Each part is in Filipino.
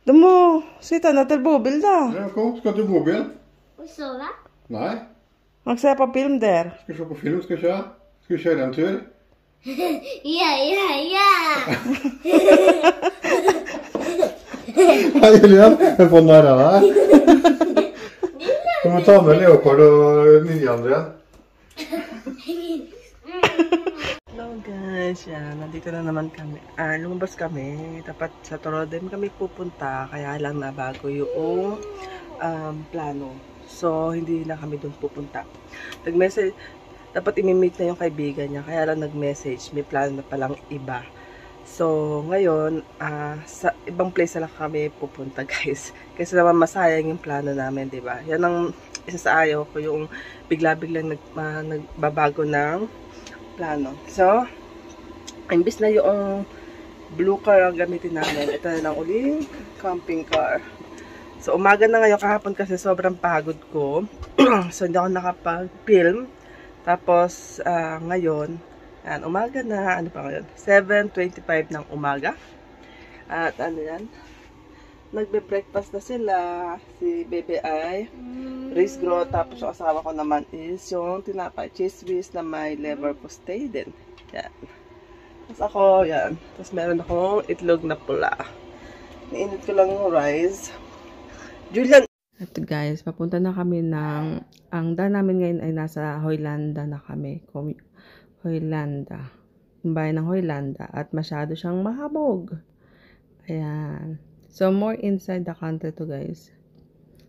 Du må sitte ned til bobil, da. Ja, kom. Skal du bobil? Og sove? Nei. Man ser på film der. Skal vi se på film, skal vi se. Skal vi kjøre en tur? Ja, ja, ja! Hei, Julian. Jeg får narra deg. Du må ta med Leopard og Ninja-André. Hello guys, yan. Nandito na naman kami. Lumabas kami. Dapat sa Torodem kami pupunta. Kaya lang na bago yung plano. So, hindi na kami doon pupunta. Nag-message, dapat imi-meet na yung kaibigan niya. Kaya lang nag-message. May plano na palang iba. So, ngayon, sa ibang place na lang kami pupunta, guys. Kasi naman masayang yung plano namin, di ba? Yan ang isa sa ayaw ko, yung bigla-biglang nagbabago ng plano. So, imbis na yung blue car ang gamitin namin, ito na lang uling camping car. So, umaga na ngayon, kahapon kasi sobrang pagod ko. So, hindi ako nakapag-film. Tapos, ngayon, yan, umaga na, ano pa ngayon? 7:25 ng umaga. At ano yan? Nagbe-breakfast na sila. Si Bebe ay rice grow. Tapos yung asawa ko naman is yung tinapay cheese whiz na may liver postay din. Yan. Tapos ako, yan. Tapos meron akong itlog na pula. Niinit ko lang yung rice. Julian! Ito guys, papunta na kami ng... Ang daan namin ngayon ay nasa Hoylanda na kami. Hoylanda. Yung bayan ng Hoylanda. At masyado siyang mahabog. Ayan. So, more inside the country to guys.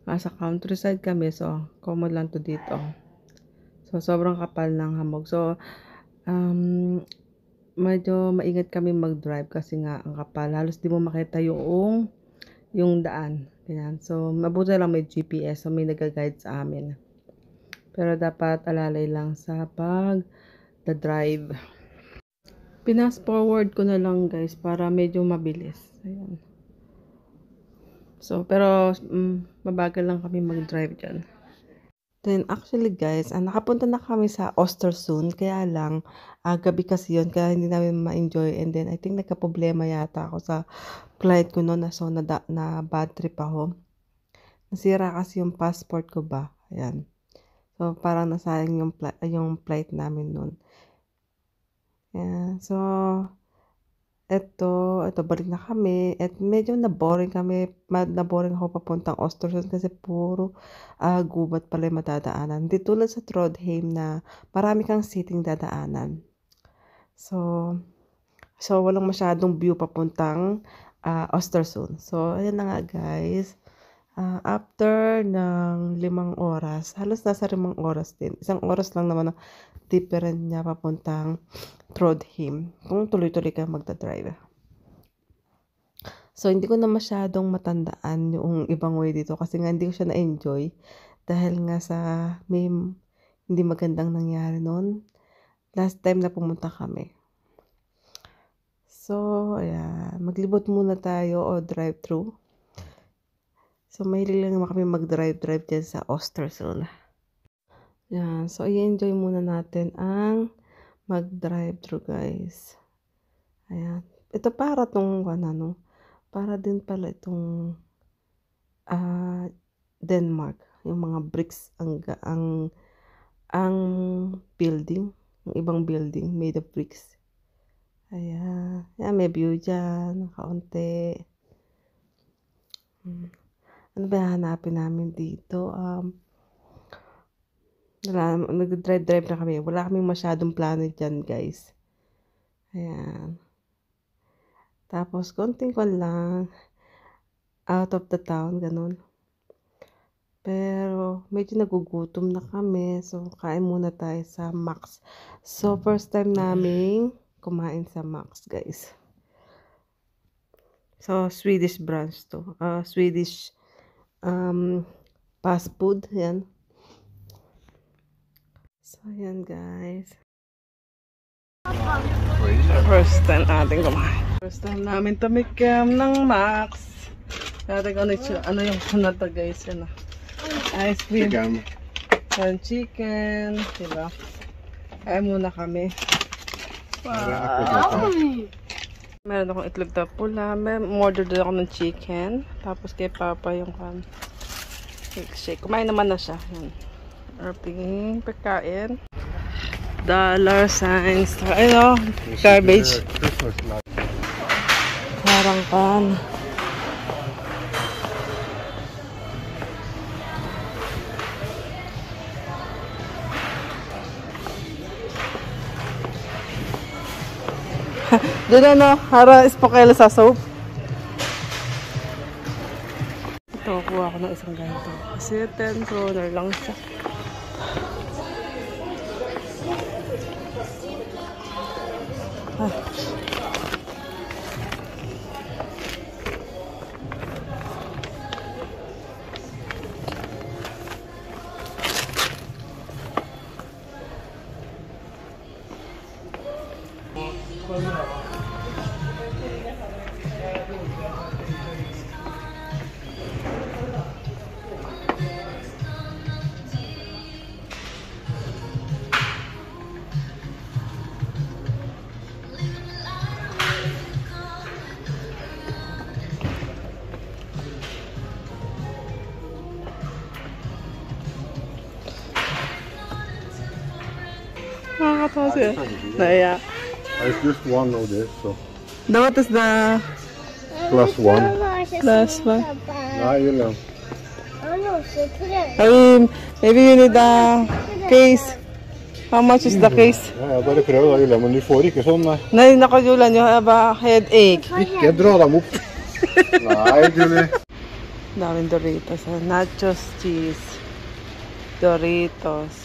Nasa countryside kami. So, common lang to dito. So, sobrang kapal ng hamog. So, medyo maingat kami mag-drive kasi nga ang kapal. Halos di mo makita yung daan. Ayan. So, mabuti lang may GPS. So, may nag-guide sa amin. Pero dapat alalay lang sa pag-drive. Pinas forward ko na lang guys para medyo mabilis. Ayan. So, pero mabagal lang kami mag-drive dyan. Then, actually guys, nakapunta na kami sa Östersund. Kaya lang, gabi kasi yun. Kaya hindi namin ma-enjoy. And then, I think nagka-problema yata ako sa flight ko noon. So, na bad trip ako. Nasira kasi yung passport ko ba. Ayan. So, parang nasayang yung flight namin noon. Ayan. So, eto, balik na kami. At medyo na-boring kami. Na-boring ako papuntang Östersund kasi puro gubat pala yung madadaanan. Hindi tulad sa Trondheim na marami kang sitting dadaanan. So walang masyadong view papuntang Östersund. So, ayan na nga guys. After ng 5 oras, halos nasa 5 oras din. 1 oras lang naman ang different niya papuntang Trondheim. Kung tuloy-tuloy ka magdadrive. So, hindi ko na masyadong matandaan yung ibang way dito kasi nga hindi ko siya na-enjoy. Dahil nga sa may hindi magandang nangyari noon. Last time na pumunta kami. So, ayan. Maglibot muna tayo o drive-thru. So, mahilig lang naman kami mag-drive dyan sa Östersund. Yan. So, i-enjoy muna natin ang mag-drive-thru, guys. Ayan. Ito para tong, para din pala itong Denmark. Yung mga bricks, ang building. Yung ibang building made of bricks. Ayan. Ayan, may view dyan. Kaunti. Ano ba hanapin namin dito? Nag-drive na kami. Wala kaming masyadong plano dyan, guys. Ayan. Tapos, konting ko lang. Out of the town, ganun. Pero, medyo nagugutom na kami. So, kain muna tayo sa Max. So, first time namin kumain sa Max, guys. So, Swedish branch to. Swedish fast food. Yan. So, yan guys. First time natin kumain. First time namin tumikim ng Max. Dati ano yung sunata guys. Yan. Ice cream. Chicken. Diba? Kaya muna kami. Wow. Meron akong itlog na pula. May order din ako ng chicken. Tapos kay Papa yung shake. Kumain naman na siya. Yan. Ating pagkain. Dollar signs. Ano? Garbage. Parang pan. Doon ano, hara espokela sa soap. Ito, kuha ko ng isang ganito. Kasi 10 kroner lang siya. Nakakatawa siya. Naya. It's just one of this, so. What is the Plus one. plus one? Ah, you know. I mean, maybe you need a case. How much is the case? Ja, jeg bare prøver da, Julia, men du får ikke sånn, nei. Nay, nako Julian, you have a headache. Ikke dra dem opp. Nei, Julie. Daming Doritos. Nachos cheese. Doritos.